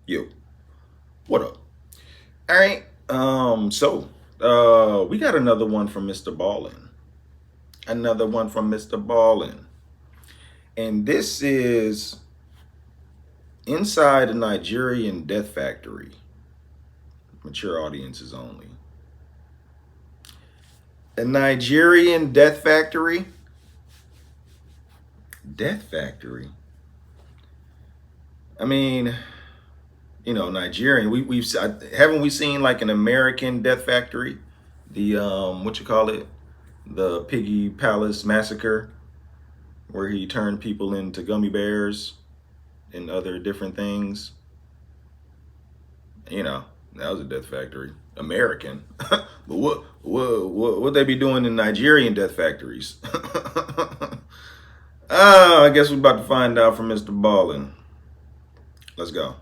Yo, what up? All right. We got another one from Mr. Ballin. Another one from Mr. Ballin. And this is inside a Nigerian death factory. Mature audiences only. A Nigerian death factory? Death factory. I mean, Nigerian. Haven't we seen like an American death factory? The what you call it? The Piggy Palace massacre, where he turned people into gummy bears and other different things. That was a death factory. American. But what they be doing in Nigerian death factories? I guess we're about to find out from Mr. Ballin. Let's go.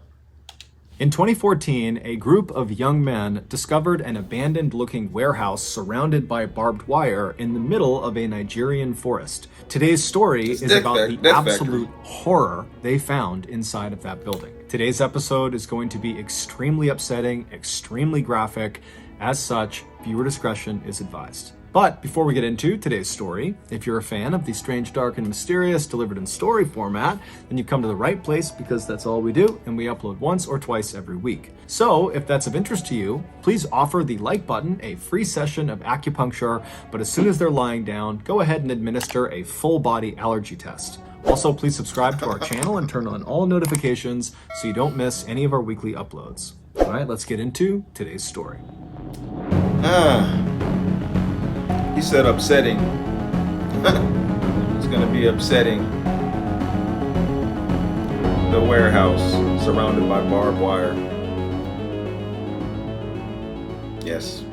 In 2014, a group of young men discovered an abandoned-looking warehouse surrounded by barbed wire in the middle of a Nigerian forest. Today's story is about the absolute horror they found inside of that building. Today's episode is going to be extremely upsetting, extremely graphic. As such, viewer discretion is advised. But before we get into today's story, if you're a fan of the strange, dark, and mysterious delivered in story format, then you've come to the right place because that's all we do, and we upload once or twice every week. So if that's of interest to you, please offer the like button a free session of acupuncture, but as soon as they're lying down, go ahead and administer a full body allergy test. Also, please subscribe to our channel and turn on all notifications so you don't miss any of our weekly uploads. All right, let's get into today's story. He said upsetting. It's going to be upsetting. The warehouse surrounded by barbed wire. Yes.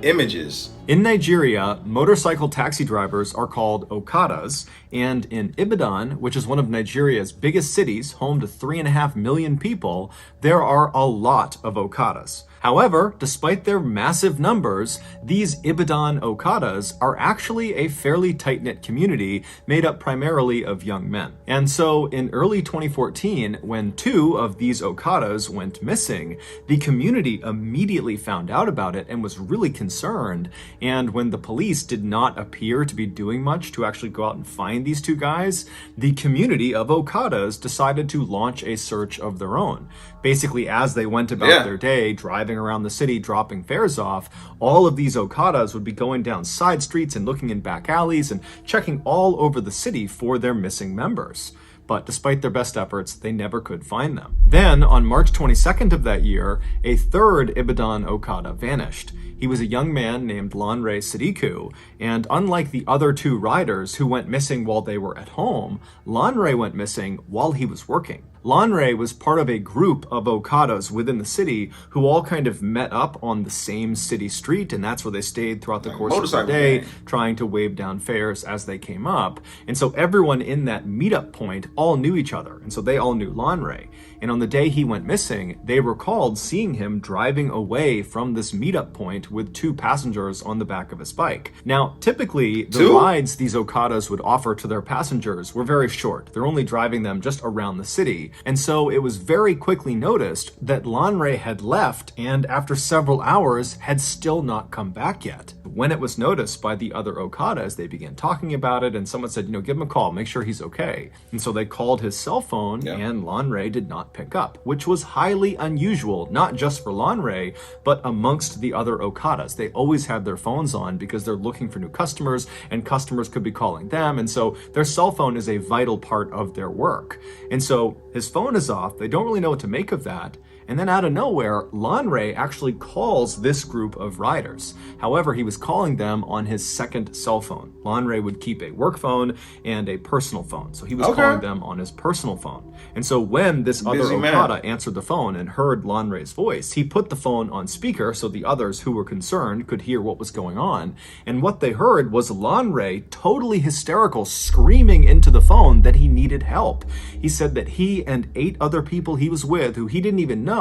Images. In Nigeria, motorcycle taxi drivers are called Okadas, and in Ibadan, which is one of Nigeria's biggest cities, home to 3.5 million people, there are a lot of Okadas. However, despite their massive numbers, these Ibadan Okadas are actually a fairly tight-knit community made up primarily of young men. And so in early 2014, when 2 of these Okadas went missing, the community immediately found out about it and was really concerned. And when the police did not appear to be doing much to actually go out and find these 2 guys, the community of Okadas decided to launch a search of their own. Basically, as they went about their day, driving around the city, dropping fares off, all of these Okadas would be going down side streets and looking in back alleys and checking all over the city for their missing members. But despite their best efforts, they never could find them. Then, on March 22nd of that year, a third Ibadan Okada vanished. He was a young man named Lanre Sadiku, and unlike the other 2 riders who went missing while they were at home, Lanre went missing while he was working. Lanre was part of a group of Okadas within the city who all kind of met up on the same city street, and that's where they stayed throughout the course of the day, trying to wave down fares as they came up. And so everyone in that meetup point all knew each other, and so they all knew Lanre. And on the day he went missing, they recalled seeing him driving away from this meetup point with 2 passengers on the back of his bike. Now, typically, the rides these Okadas would offer to their passengers were very short. They're only driving them just around the city. And so it was very quickly noticed that Lanre had left and after several hours had still not come back yet. When it was noticed by the other Okadas, they began talking about it and someone said, give him a call, make sure he's okay. And so they called his cell phone and Lanre did not pick up, which was highly unusual, not just for Lanre, but amongst the other Okadas. They always have their phones on because they're looking for new customers and customers could be calling them. And so their cell phone is a vital part of their work. And so his phone is off. They don't really know what to make of that. And then out of nowhere, Lanre actually calls this group of riders. However, he was calling them on his second cell phone. Lanre would keep a work phone and a personal phone. So he was calling them on his personal phone. And so when this other Okada answered the phone and heard Lanre's voice, he put the phone on speaker so the others who were concerned could hear what was going on. And what they heard was Lanre, totally hysterical, screaming into the phone that he needed help. He said that he and 8 other people he was with, who he didn't even know,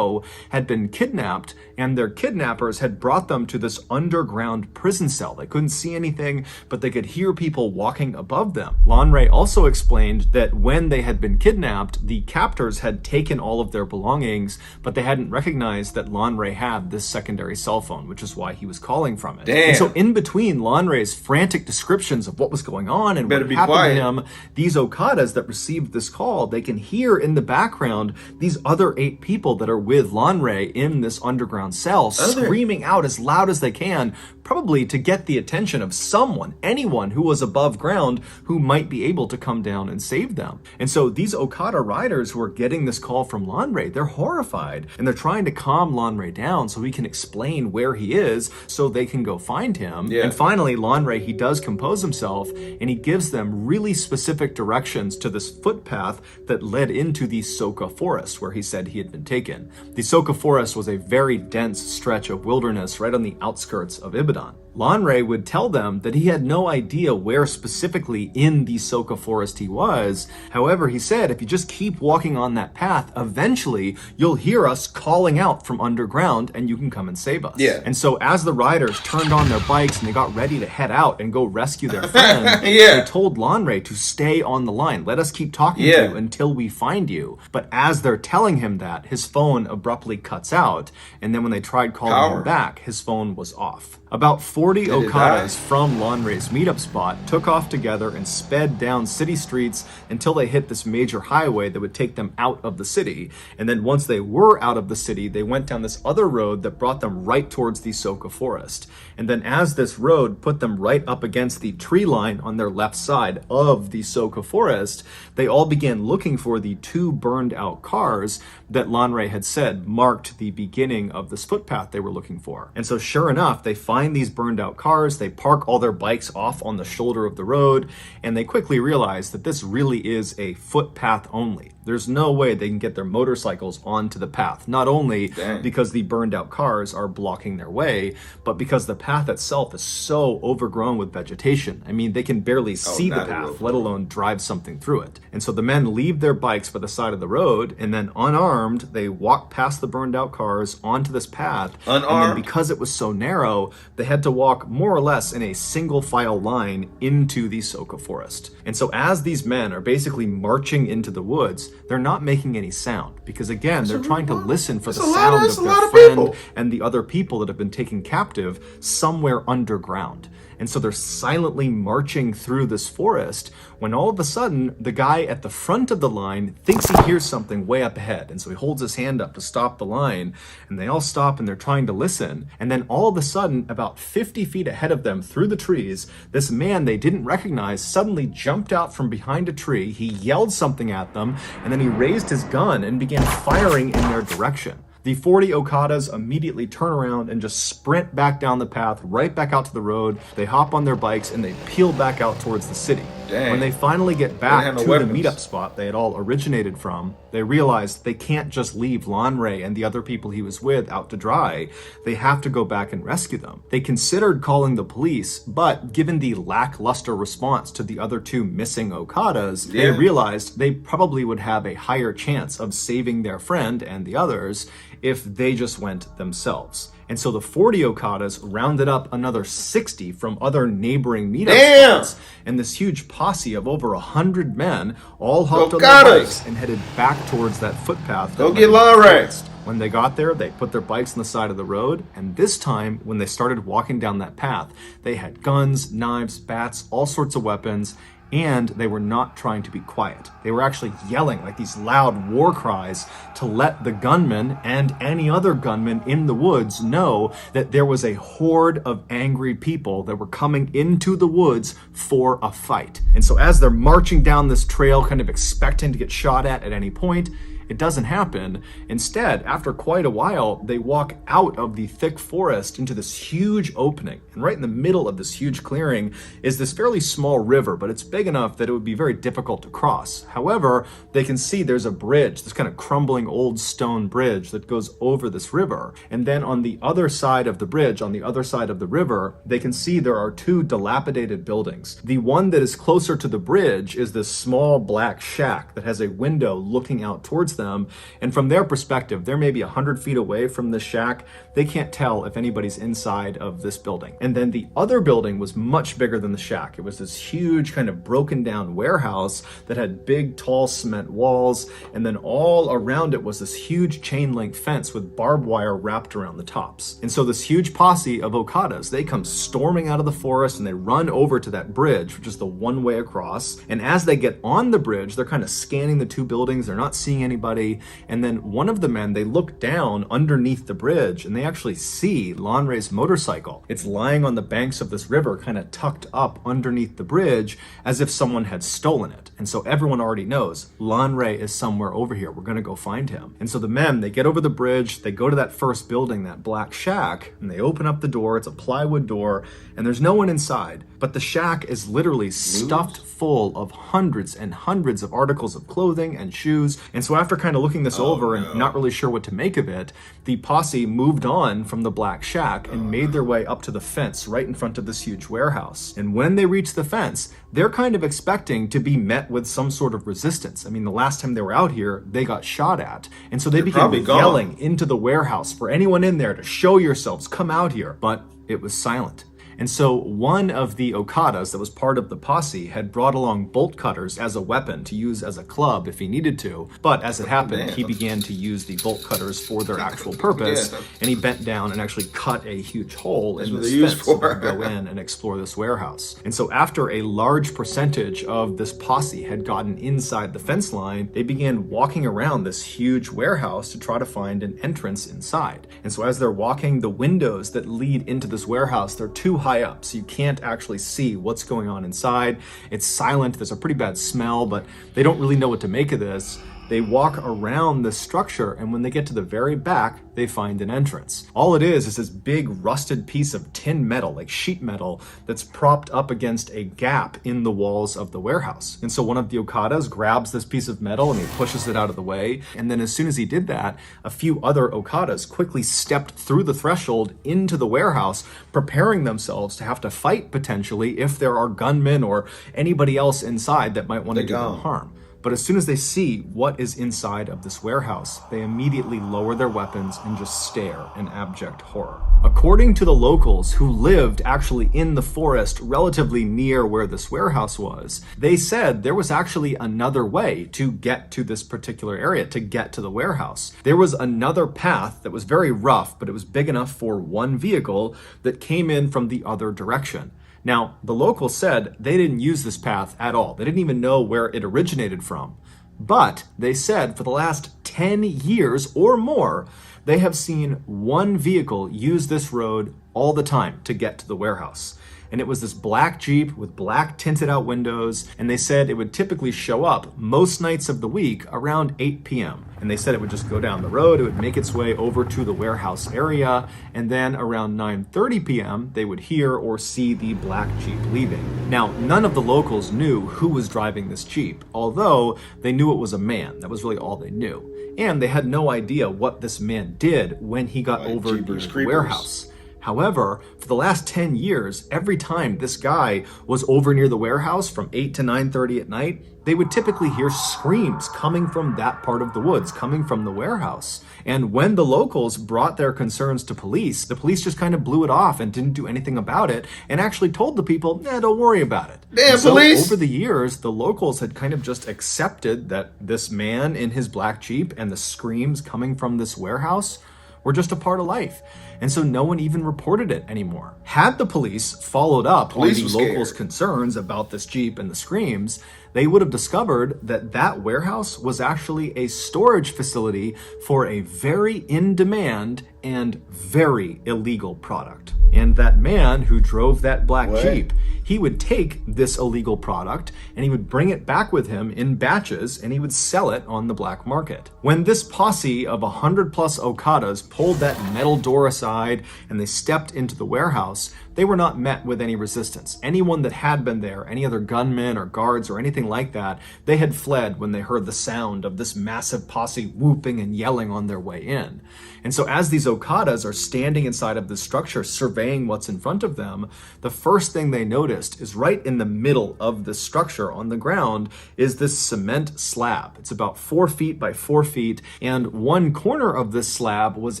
had been kidnapped, and their kidnappers had brought them to this underground prison cell. They couldn't see anything, but they could hear people walking above them. Lanre also explained that when they had been kidnapped, the captors had taken all of their belongings, but they hadn't recognized that Lanre had this secondary cell phone, which is why he was calling from it. Damn. And so in between Lanre's frantic descriptions of what was going on and what happened to him, these Okadas that received this call, they can hear in the background these other 8 people that are with Lanre in this underground cell screaming out as loud as they can, probably to get the attention of someone, anyone who was above ground who might be able to come down and save them. And so these Okada riders who are getting this call from Lanre, they're horrified and they're trying to calm Lanre down so he can explain where he is so they can go find him. Yeah. And finally, Lanre, he does compose himself and he gives them really specific directions to this footpath that led into the Soka forest where he said he had been taken. The Soka forest was a very dense stretch of wilderness right on the outskirts of Ibadan. Lanre would tell them that he had no idea where specifically in the Soka forest he was. However, he said, if you just keep walking on that path, eventually you'll hear us calling out from underground and you can come and save us. Yeah. And so as the riders turned on their bikes and they got ready to head out and go rescue their friend, they told Lanre to stay on the line. Let us keep talking to you until we find you. But as they're telling him that, his phone abruptly cuts out. And then when they tried calling him back, his phone was off. About 40 Okadas from Lanre's meetup spot took off together and sped down city streets until they hit this major highway that would take them out of the city. And then once they were out of the city, they went down this other road that brought them right towards the Soka forest. And then as this road put them right up against the tree line on their left side of the Soka forest, they all began looking for the 2 burned out cars that Lanre had said marked the beginning of this footpath they were looking for. And so sure enough, they find these burned out cars, they park all their bikes off on the shoulder of the road, and they quickly realize that this really is a footpath only. There's no way they can get their motorcycles onto the path, not only because the burned out cars are blocking their way, but because the path itself is so overgrown with vegetation. I mean, they can barely see the path, let alone drive something through it. And so the men leave their bikes by the side of the road, and then unarmed, they walk past the burned out cars onto this path. And then because it was so narrow, they had to walk more or less in a single file line into the Soka forest. And so as these men are basically marching into the woods, they're not making any sound because, again, they're trying to listen for the sound of their friend and the other people that have been taken captive somewhere underground. And so they're silently marching through this forest when all of a sudden the guy at the front of the line thinks he hears something way up ahead. And so he holds his hand up to stop the line, and they all stop and they're trying to listen. And then all of a sudden, about 50 feet ahead of them through the trees, this man they didn't recognize suddenly jumped out from behind a tree. He yelled something at them, and then he raised his gun and began firing in their direction. The 40 Okadas immediately turn around and just sprint back down the path, right back out to the road. They hop on their bikes and they peel back out towards the city. When they finally get back to the meetup spot they had all originated from, they realize they can't just leave Lanre and the other people he was with out to dry. They have to go back and rescue them. They considered calling the police, but given the lackluster response to the other 2 missing Okadas, they realized they probably would have a higher chance of saving their friend and the others if they just went themselves. And so the 40 Okadas rounded up another 60 from other neighboring meetup spots, and this huge posse of over 100 men all hopped on their bikes and headed back towards that footpath. Go get Lanre! When they got there, they put their bikes on the side of the road, and this time, when they started walking down that path, they had guns, knives, bats, all sorts of weapons, and they were not trying to be quiet. They were actually yelling like these loud war cries to let the gunmen and any other gunmen in the woods know that there was a horde of angry people that were coming into the woods for a fight. And so as they're marching down this trail, kind of expecting to get shot at any point, it doesn't happen. Instead, after quite a while, they walk out of the thick forest into this huge opening. And right in the middle of this huge clearing is this fairly small river, but it's big enough that it would be very difficult to cross. However, they can see there's a bridge, this kind of crumbling old stone bridge that goes over this river. And then on the other side of the bridge, on the other side of the river, they can see there are 2 dilapidated buildings. The one that is closer to the bridge is this small black shack that has a window looking out towards towards them. And from their perspective, they're maybe 100 feet away from the shack. They can't tell if anybody's inside of this building. And then the other building was much bigger than the shack. It was this huge kind of broken down warehouse that had big, tall cement walls. And then all around it was this huge chain link fence with barbed wire wrapped around the tops. And so this huge posse of Okadas, they come storming out of the forest and they run over to that bridge, which is the one way across. And as they get on the bridge, they're kind of scanning the two buildings. They're not seeing anybody. And then one of the men, they look down underneath the bridge and they actually see Lanre's motorcycle. It's lying on the banks of this river, kind of tucked up underneath the bridge as if someone had stolen it. And so everyone already knows Lanre is somewhere over here. We're going to go find him. And so the men, they get over the bridge, they go to that first building, that black shack, and they open up the door. It's a plywood door and there's no one inside, but the shack is literally stuffed full of hundreds and hundreds of articles of clothing and shoes. And so after kind of looking this over and not really sure what to make of it, the posse moved on from the black shack and made their way up to the fence right in front of this huge warehouse. And when they reach the fence, they're kind of expecting to be met with some sort of resistance. I mean, the last time they were out here, they got shot at. And so they began yelling into the warehouse for anyone in there to show yourselves, come out here. But it was silent. And so one of the Okadas that was part of the posse had brought along bolt cutters as a weapon to use as a club if he needed to. But as it happened, he began to use the bolt cutters for their actual purpose. And he bent down and actually cut a huge hole in this fence to go in and explore this warehouse. And so after a large percentage of this posse had gotten inside the fence line, they began walking around this huge warehouse to try to find an entrance inside. And so as they're walking, the windows that lead into this warehouse, they're too high up, so you can't actually see what's going on inside. It's silent. There's a pretty bad smell, but they don't really know what to make of this. They walk around the structure, and when they get to the very back, they find an entrance. All it is this big rusted piece of tin metal, like sheet metal, that's propped up against a gap in the walls of the warehouse. And so one of the Okadas grabs this piece of metal and he pushes it out of the way. And then as soon as he did that, a few other Okadas quickly stepped through the threshold into the warehouse, preparing themselves to have to fight potentially if there are gunmen or anybody else inside that might want to do them harm. But as soon as they see what is inside of this warehouse, they immediately lower their weapons and just stare in abject horror. According to the locals who lived actually in the forest relatively near where this warehouse was, they said there was actually another way to get to this particular area, to get to the warehouse. There was another path that was very rough, but it was big enough for one vehicle that came in from the other direction. Now, the locals said they didn't use this path at all. They didn't even know where it originated from. But they said for the last 10 years or more, they have seen one vehicle use this road all the time to get to the warehouse. And it was this black Jeep with black tinted out windows. And they said it would typically show up most nights of the week around 8 p.m. And they said it would just go down the road. It would make its way over to the warehouse area. And then around 9:30 p.m., they would hear or see the black Jeep leaving. Now, none of the locals knew who was driving this Jeep, although they knew it was a man. That was really all they knew. And they had no idea what this man did when he got over near the warehouse. However, for the last 10 years, every time this guy was over near the warehouse from 8 to 9:30 at night, they would typically hear screams coming from that part of the woods, coming from the warehouse. And when the locals brought their concerns to police, the police just kind of blew it off and didn't do anything about it and actually told the people, don't worry about it. Damn, so police! Over the years, the locals had kind of just accepted that this man in his black Jeep and the screams coming from this warehouse were just a part of life. And so no one even reported it anymore. Had the police followed up on the locals' concerns about this Jeep and the screams, they would have discovered that that warehouse was actually a storage facility for a very in-demand and very illegal product. And that man who drove that black Jeep, he would take this illegal product and he would bring it back with him in batches and he would sell it on the black market. When this posse of 100 plus Okadas pulled that metal door aside and they stepped into the warehouse, they were not met with any resistance. Anyone that had been there, any other gunmen or guards or anything anything like that, they had fled when they heard the sound of this massive posse whooping and yelling on their way in. And so as these Okadas are standing inside of this structure, surveying what's in front of them, the first thing they noticed is right in the middle of the structure on the ground is this cement slab. It's about 4 feet by 4 feet, and one corner of this slab was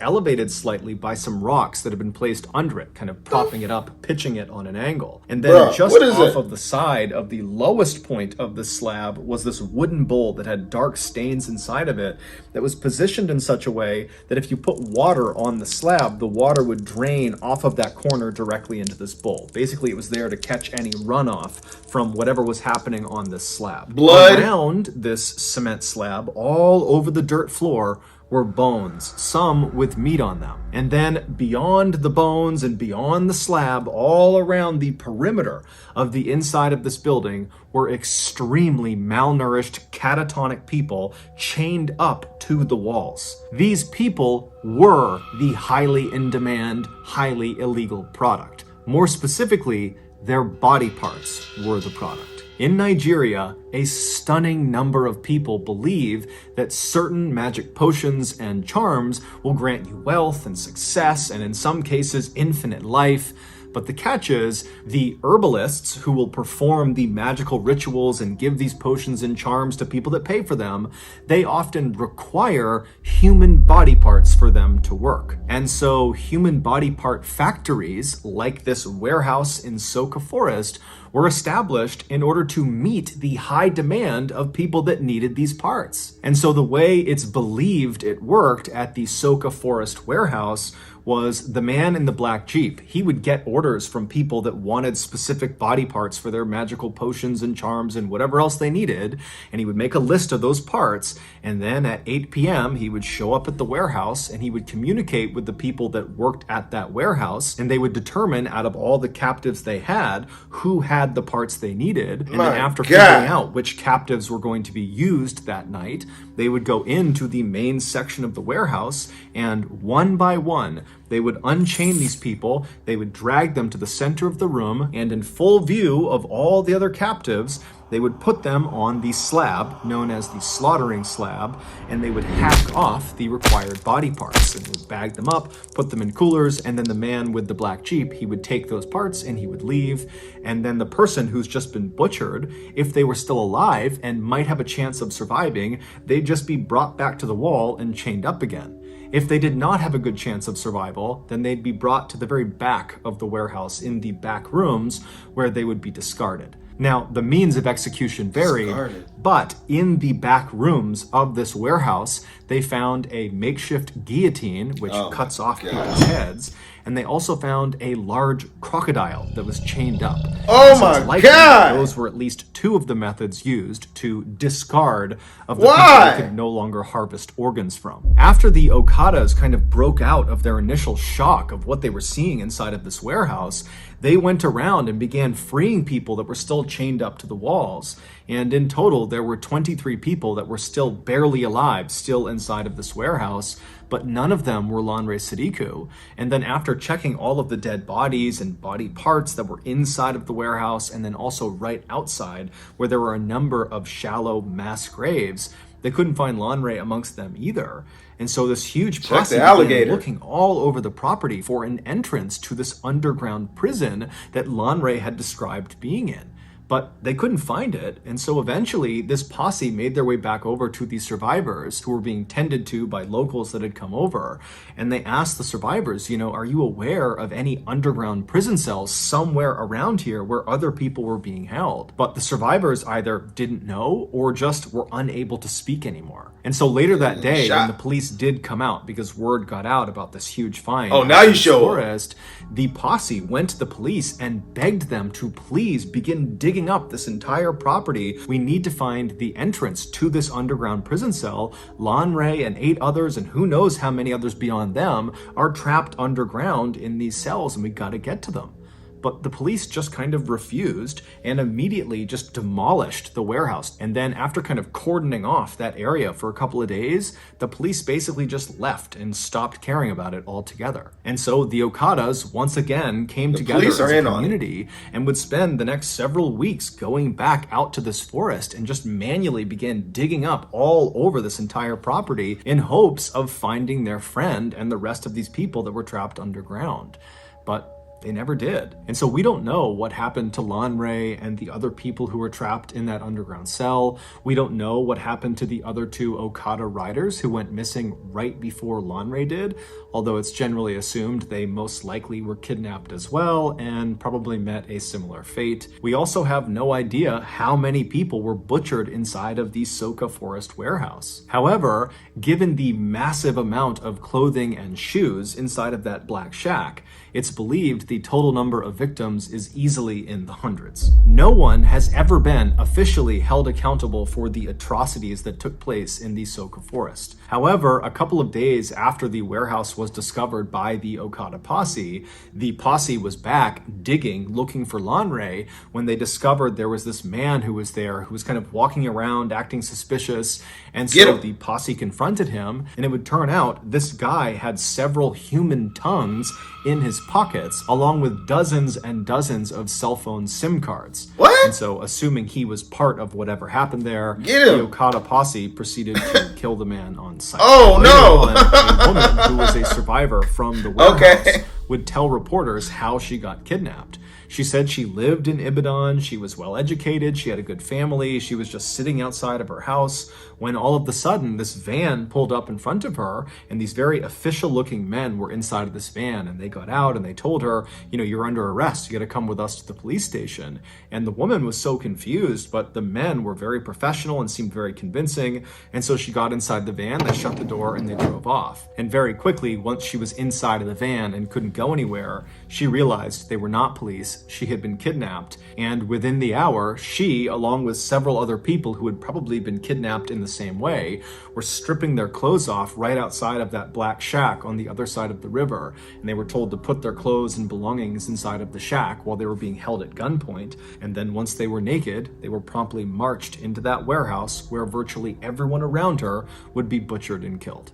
elevated slightly by some rocks that had been placed under it, kind of propping it up, pitching it on an angle. And then Bruh, just what is off it? of the side of the lowest point of the slab was this wooden bowl that had dark stains inside of it that was positioned in such a way that if you put water on the slab, the water would drain off of that corner directly into this bowl. Basically, it was there to catch any runoff from whatever was happening on this slab. Blood. Around this cement slab, all over the dirt floor, were bones, some with meat on them. And then beyond the bones and beyond the slab, all around the perimeter of the inside of this building were extremely malnourished, catatonic people chained up to the walls. These people were the highly in-demand, highly illegal product. More specifically, their body parts were the product. In Nigeria, a stunning number of people believe that certain magic potions and charms will grant you wealth and success, and in some cases, infinite life. But the catch is, the herbalists who will perform the magical rituals and give these potions and charms to people that pay for them, they often require human body parts for them to work. And so human body part factories, like this warehouse in Soka Forest, were established in order to meet the high demand of people that needed these parts. And so the way it's believed it worked at the Soka Forest warehouse was the man in the black Jeep. He would get orders from people that wanted specific body parts for their magical potions and charms and whatever else they needed, and he would make a list of those parts, and then at 8 p.m. he would show up at the warehouse and he would communicate with the people that worked at that warehouse, and they would determine out of all the captives they had who had the parts they needed. And then after figuring out which captives were going to be used that night, they would go into the main section of the warehouse, and one by one they would unchain these people, they would drag them to the center of the room, and in full view of all the other captives, they would put them on the slab, known as the slaughtering slab, and they would hack off the required body parts, and they would bag them up, put them in coolers, and then the man with the black Jeep, he would take those parts and he would leave, and then the person who's just been butchered, if they were still alive and might have a chance of surviving, they'd just be brought back to the wall and chained up again. If they did not have a good chance of survival, then they'd be brought to the very back of the warehouse in the back rooms where they would be discarded. Now, the means of execution varied, but in the back rooms of this warehouse, they found a makeshift guillotine, which cuts off people's heads, and they also found a large crocodile that was chained up. Oh my God! Those were at least two of the methods used to discard of the people they could no longer harvest organs from. After the Okadas kind of broke out of their initial shock of what they were seeing inside of this warehouse, they went around and began freeing people that were still chained up to the walls. And in total, there were 23 people that were still barely alive, still inside of this warehouse, but none of them were Lanre Sadiku. And then after checking all of the dead bodies and body parts that were inside of the warehouse, and then also right outside, where there were a number of shallow mass graves, they couldn't find Lanre amongst them either. And so this huge posse began looking all over the property for an entrance to this underground prison that Lanre had described being in. But they couldn't find it, and so eventually this posse made their way back over to the survivors who were being tended to by locals that had come over, and they asked the survivors, are you aware of any underground prison cells somewhere around here where other people were being held? But the survivors either didn't know or just were unable to speak anymore. And so later that day, when the police did come out, because word got out about this huge find in the forest, the posse went to the police and begged them to please begin digging up this entire property. We need to find the entrance to this underground prison cell. Lanre and 8 others, and who knows how many others beyond them, are trapped underground in these cells, and we got to get to them. But the police just kind of refused and immediately just demolished the warehouse. And then after kind of cordoning off that area for a couple of days, the police basically just left and stopped caring about it altogether. And so the Okadas once again came The together police as are a in on it. community and would spend the next several weeks going back out to this forest and just manually begin digging up all over this entire property in hopes of finding their friend and the rest of these people that were trapped underground. But they never did. And so we don't know what happened to Lanre and the other people who were trapped in that underground cell. We don't know what happened to the other two Okada riders who went missing right before Lanre did, although it's generally assumed they most likely were kidnapped as well and probably met a similar fate. We also have no idea how many people were butchered inside of the Soka Forest warehouse. However, given the massive amount of clothing and shoes inside of that black shack, it's believed the total number of victims is easily in the hundreds. No one has ever been officially held accountable for the atrocities that took place in the Soka Forest. However, a couple of days after the warehouse was discovered by the Okada posse, the posse was back digging, looking for Lanre, when they discovered there was this man who was there who was kind of walking around, acting suspicious, and Get so him. the posse confronted him, and it would turn out this guy had several human tongues in his pockets, along with dozens and dozens of cell phone SIM cards. What? And so, assuming he was part of whatever happened there, Get the him. Okada posse proceeded to kill the man on site. Oh, Later no. on, a woman who was a survivor from the warehouse Okay. would tell reporters how she got kidnapped. She said she lived in Ibadan, she was well educated, she had a good family, she was just sitting outside of her house when all of a sudden this van pulled up in front of her, and these very official looking men were inside of this van, and they got out and they told her, you're under arrest, you gotta come with us to the police station. And the woman was so confused, but the men were very professional and seemed very convincing, and so she got inside the van, they shut the door, and they drove off. And very quickly, once she was inside of the van and couldn't go anywhere, she realized they were not police, she had been kidnapped, and within the hour, she, along with several other people who had probably been kidnapped in the same way, were stripping their clothes off right outside of that black shack on the other side of the river, and they were told to put their clothes and belongings inside of the shack while they were being held at gunpoint, and then once they were naked, they were promptly marched into that warehouse where virtually everyone around her would be butchered and killed.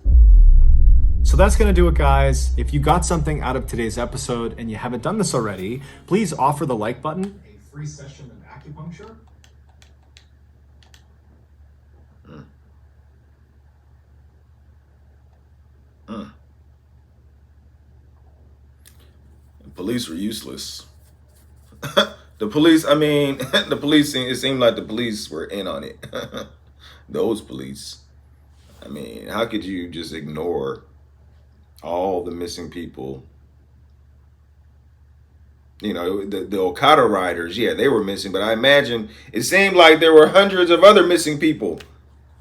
So that's going to do it, guys. If you got something out of today's episode and you haven't done this already, please offer the like button. A free session of acupuncture. The police were useless. The police, I mean, the police, it seemed like the police were in on it. Those police. I mean, how could you just ignore all the missing people? The Okada riders, yeah, they were missing, but I imagine it seemed like there were hundreds of other missing people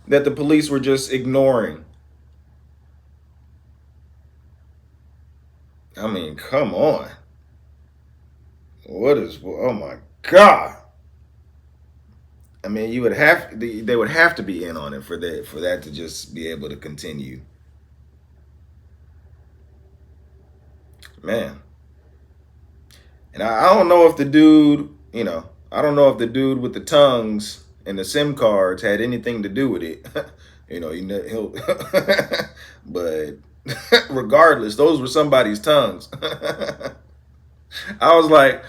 that the police were just ignoring. I mean, come on. Oh my God. I mean, they would have to be in on it for that to just be able to continue. Man. And I don't know if the dude, I don't know if the dude with the tongues and the SIM cards had anything to do with it. He'll, but regardless, those were somebody's tongues. I was like,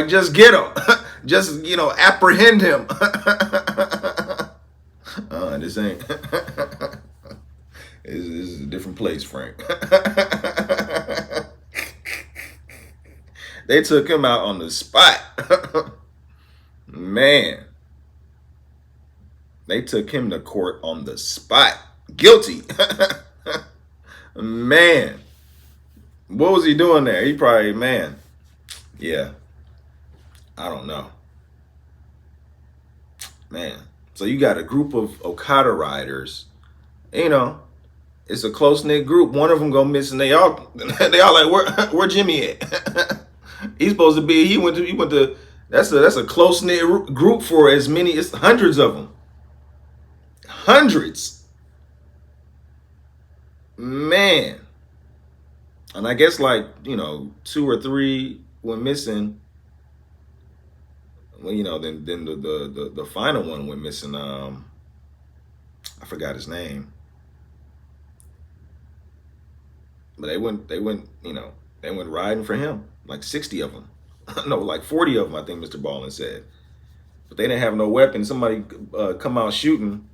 just get him. Just, apprehend him. This ain't. This is a different place, Frank. They took him out on the spot. Man. They took him to court on the spot. Guilty. Man. What was he doing there? He probably, man. Yeah. I don't know. Man. So you got a group of Okada riders. It's a close-knit group. One of them go missing. They all like, where Jimmy at? He's supposed to be. He went to. That's a close knit group for as many. It's hundreds of them. Hundreds. Man. And I guess 2 or 3 went missing Well, then the final one went missing. I forgot his name, but they went riding for him, like 60 of them. No, like 40 of them, I think Mr. Ballen said. But they didn't have no weapon. Somebody come out shooting.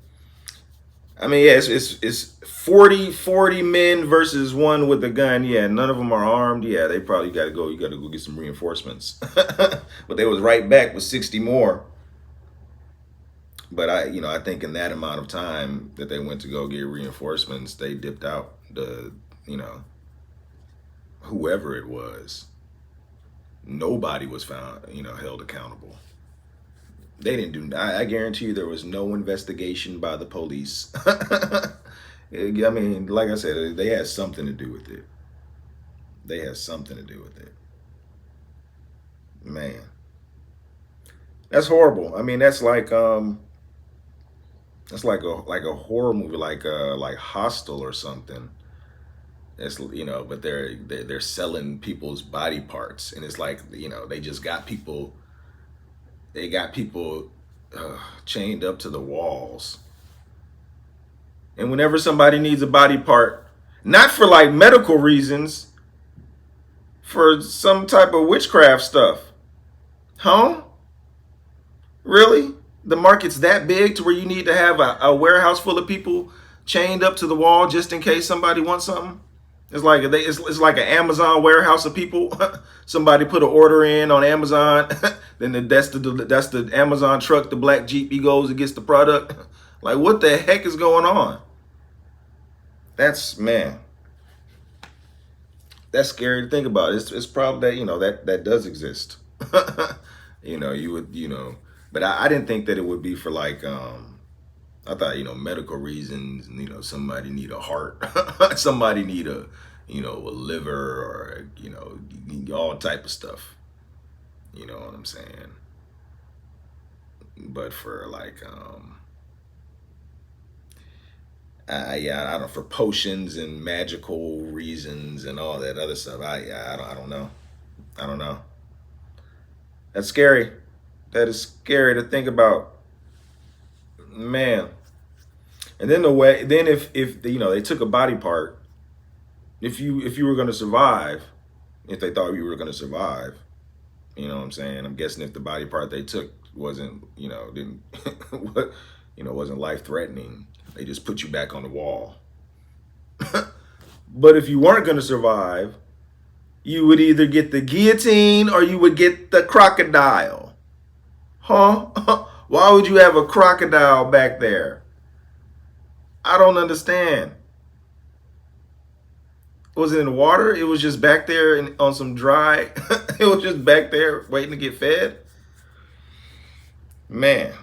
I mean, yeah, it's 40 men versus one with a gun. Yeah, none of them are armed. Yeah, they probably got to go. You got to go get some reinforcements. But they was right back with 60 more. But I think in that amount of time that they went to go get reinforcements, they dipped out you know, whoever it was. Nobody was found, held accountable. They didn't do. I guarantee you, there was no investigation by the police. I mean, like I said, they had something to do with it. They had something to do with it. Man, that's horrible. I mean, that's like a horror movie, like Hostel or something. It's but they're selling people's body parts, and it's like they just got people. They got people chained up to the walls. And whenever somebody needs a body part, not for like medical reasons, for some type of witchcraft stuff. Huh? Really? The market's that big to where you need to have a warehouse full of people chained up to the wall just in case somebody wants something? It's like an Amazon warehouse of people. Somebody put an order in on Amazon, then that's the Amazon truck, the black Jeep. He goes and gets the product. Like, what the heck is going on? Man, that's scary to think about. It's probably that does exist. You would but I didn't think that it would be for like I thought medical reasons. Somebody need a heart, somebody need a liver, or all type of stuff. You know what I'm saying? But for like yeah, I don't know, for potions and magical reasons and all that other stuff. I don't know. I don't know. That's scary. That is scary to think about, man. And then if they took a body part, if you were going to survive, if they thought you were going to survive, you know what I'm saying? I'm guessing if the body part they took wasn't didn't wasn't life threatening, they just put you back on the wall. But if you weren't going to survive, you would either get the guillotine or you would get the crocodile. Huh? Why would you have a crocodile back there? I don't understand. Was it in the water? It was just back there on some dry. It was just back there waiting to get fed. Man,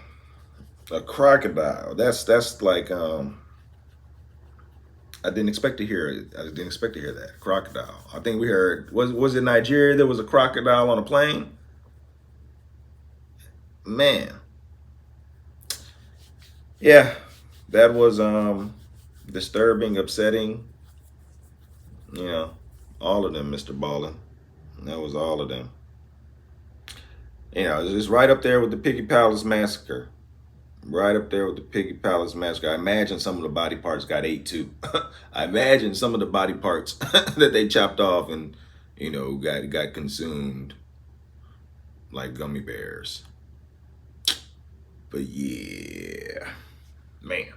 a crocodile. That's like I didn't expect to hear it. I didn't expect to hear that crocodile. I think we heard was it Nigeria? There was a crocodile on a plane. Man, yeah, that was disturbing, upsetting. All of them, MrBallen. That was all of them. It's right up there with the Piggy Palace massacre. Right up there with the Piggy Palace massacre. I imagine some of the body parts got ate too. I imagine some of the body parts that they chopped off and got consumed like gummy bears. But yeah, man.